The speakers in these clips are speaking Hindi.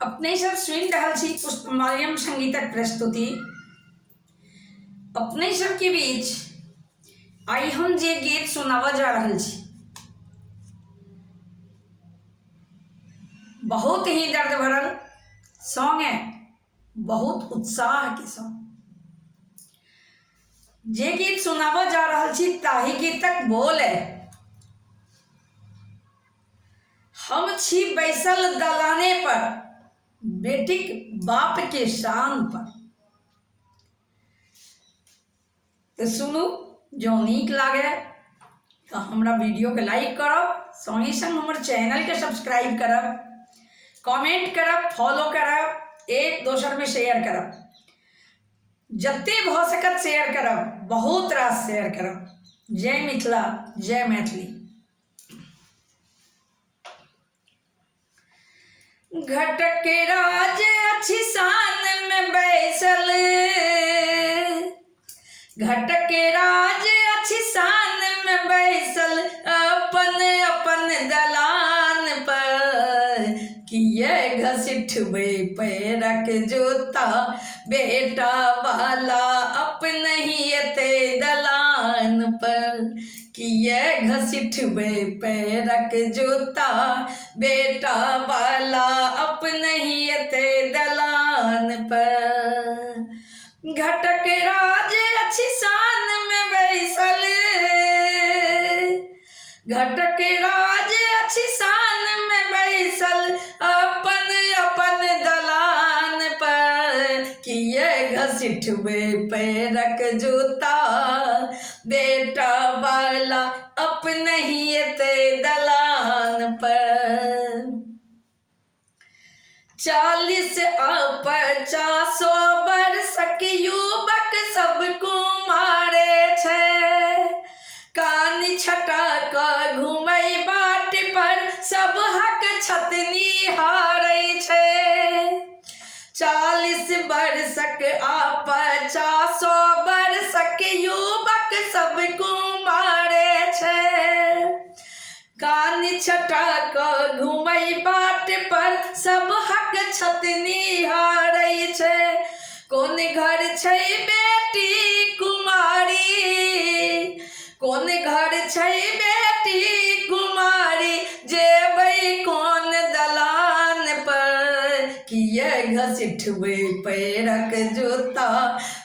अपने सब सुनि रहल छी पुष्पमाल्यम संगीतक प्रस्तुति। अपने सब के बीच आई हम जे गीत सुनावा जा रहल छी बहुत ही दर्द भरल सॉन्ग है, बहुत उत्साह के सॉन्ग। जे गीत सुनावा जा रहल छी ताही गीतक बोल है, हम छी बैसल दलाने पर बेटीक बाप के शान पर। तो सुनू, जो नीक लागे तो हमरा वीडियो के लाइक करब, संगे संग हमर चैनल के सब्सक्राइब करब, कमेंट करब, फॉलो करब, एक दोसर में शेयर करब। जते भ सकत शेयर करब, बहुत रास शेयर करब। जय मिथिला, जय मैथिली। घटक राज अछि शान में बैसल, घटक राज अछि शान में बैसल, अपन अपन दलान पर। किए घसीटबै पैरक जोता, बेटा वाला अपन ही एते दलान पर। किए घसीटबै पैरक जोता, बेटा वाला अपन ही एते दलान पर। घटक राज अछि शान में बैसल, घटक राज अछि शान में बैसल, अपन अपन दलान पर। किए घसीटबै पैरक जोता, बेटा वाला अपन ही एते दलान पर। 40 आ 50 वर्षक युवक सब कुमारे छै, कान छटा क घुमै बाट पर सब हक छतनी हारै छै। 40 वर्षक आ 50 वर्षक युवक सब कुमारे छै, कान छटा क घुमै बाट पर सब हक छतनी हारै छै। कोन घर छै बेटी कुमारी, कोन घर छै बेटी कुमारी, जेबै कोन दलान पर। किए घसीटबै पैरक जोता,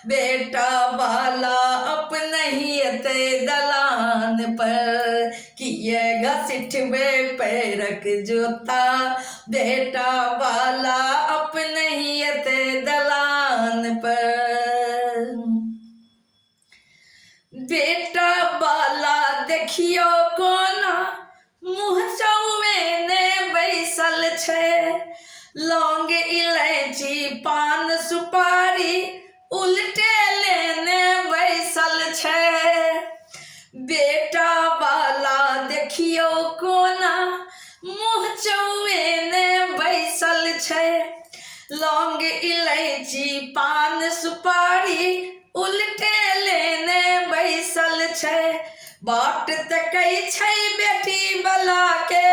बेटा वाला अपन ही एते दलान पर। किए घसीटबै पैरक जोता, बेटा वाला अपन ही एते दलान पर। बेटा वाला देखियो कोना मुँह चौबेने बैसल छै, लौंग इलायची पान सुपारी उल्टे लेने बैसल छै। बेटा वाला देखियो कोना मुँह चौबेने बैसल छै, लौंग इलायची पान सुपारी उल्टे लेने बैसल छै। बाट तकै छै बेटी बला के,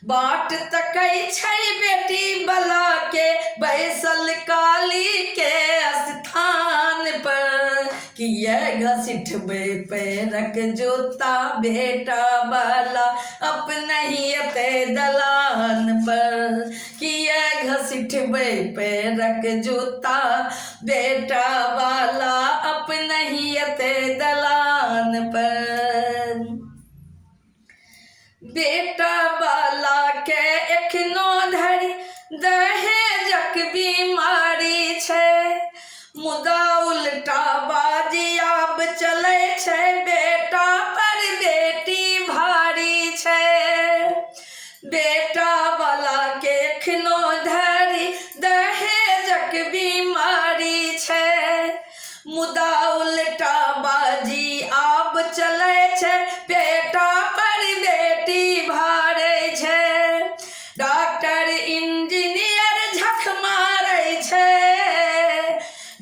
बाट तकै छै बेटी बला के, बैसल काली के स्थान पर। किए घसीटबै पैरक जोता, बेटा वाला अपन ही एते दलान पर। किए घसीटबै पैरक जोता, बेटा वाला अपन ही एते दलान पर। बेटा वाला के एखनो धरि दहेजक बीमारी छै, मुदा उल्टा बाजी आब चलै छै, बेटा पर बेटी भारी छै। बेटा वाला के एखनो धरि दहेजक बीमारी छै, मुदा उल्टा बाजी आब चलै छै, बेटा पर बेटी भारै छै। डॉक्टर इंजीनियर झक मारै छै,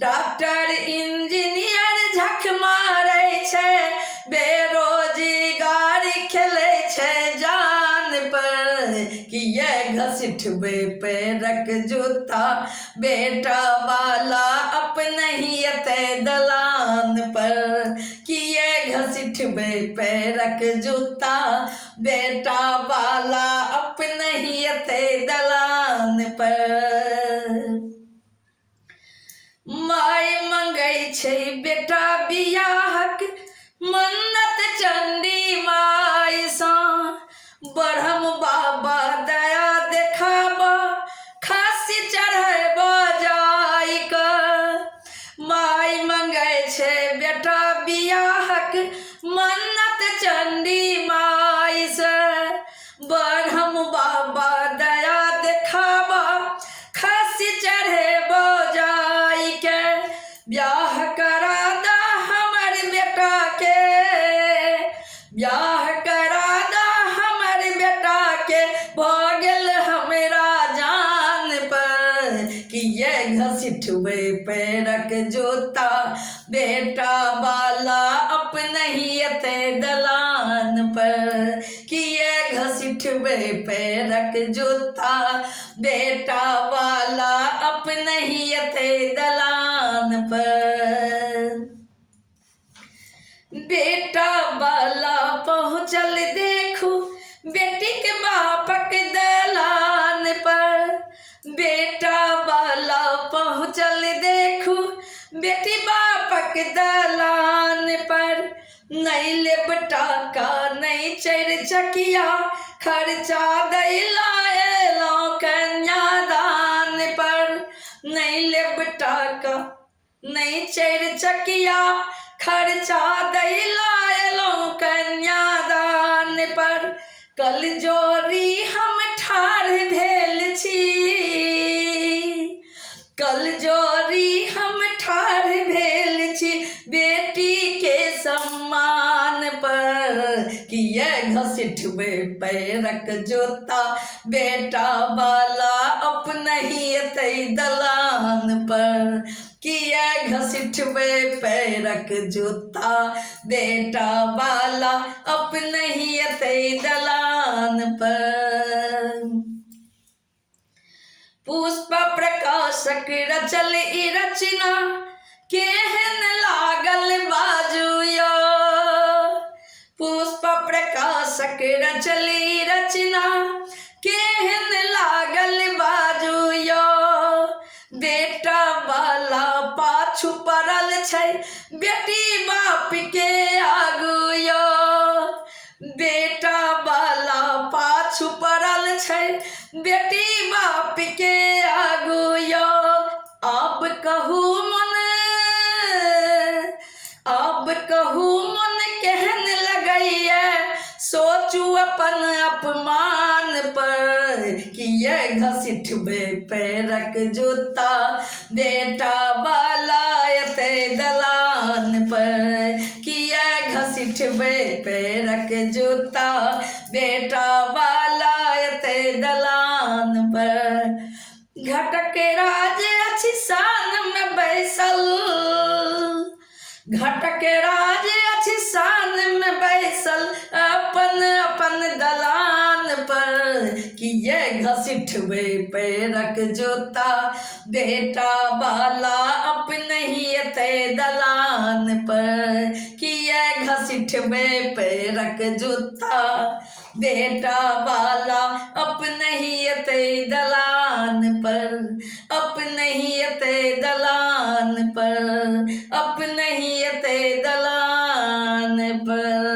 डॉक्टर इंजीनियर झक मारै छै, बेरोजगारी खेलै छै जान पर। कि ये घसीटबे पैरक जूता बेटा वाला अपने ही अते दलान पर, कि ये घसीटबे पैरक जूता बेटा वाला अपने ही अते दलान पर। माय मंगै छै बेटा बियाहक मन्नत चंडी माय सा, ब्रह्म बाबा दया देखाबा खासी चढ़ैबा जाय क। माय मंगै छै बेटा बियाहक मन्नत चंडी माय से, ब्रह्म बाबा दया देखाबा खासी चढ़ैबा जाय के। ब्याह करा दा हमर बेटा के, ब्याह करा दा हमर बेटा के, भ गेल हमरा जान पर, कि ये घसीटबे पैरक जूता बेटा वाला अपने ही अते दलान पर, कि ये घसीटबे पैरक जूता बेटा वाला अपने ही अते दलान पर। बेटा वाला पहुँचल देखू बेटी के बापक दलान पर, बेटा वाला पहुँचल देखू बेटी बापक दलान पर। नहीं लेब टाका नहीं चैर चकिया खर्चा दैला एलौं कन्यादान पर, नहीं लेब टाका नहीं चैर चकिया खर्चा दैला एलौं कन्यादान पर। कल जोरी हम ठाढ़ भेल छी, कल जोरी हम ठाढ़ भेल छी बेटी के सम्मान पर, कि ये घसीटबे पैरक जूता बेटा वाला अपने ही अते दलान पर, कि ये घसीटबे पैरक जूता बेटा वाला अपने ही अते दलान पर। पुष्प प्रकाशक रचल ई रचना केहन लागल बाजू यो, पुष्प प्रकाशक रचल ई रचना केहन लागल बाजू यो। बेटा वाला पाछू पड़ल छै बेटी बाप के आगू यो, बेटा वाला पाछू पड़ल छै बेटी बाप के आगू यो। अब कहू मन, अब कहू मन केहन लगैया सोचू अपन अपमान पर, कि ये घसीटबे पैरक जूता बेटा वाला अते दलान पर, कि ये घसीटबे पैरक जूता बेटा वाला अते दलान पर। घटक राज अछि शान में बैसल, घटक राज अछि शान में बैसल अपन अपन दलान पर, कि ये घसीटबे पैरक जूता बेटा वाला अपने ही अते दलान पर, कि ये घसीटबे पैरक जूता बेटा वाला अपने ही अते दलान पर, अपने ही अते दलान पर, अपने ही अते दलान पर।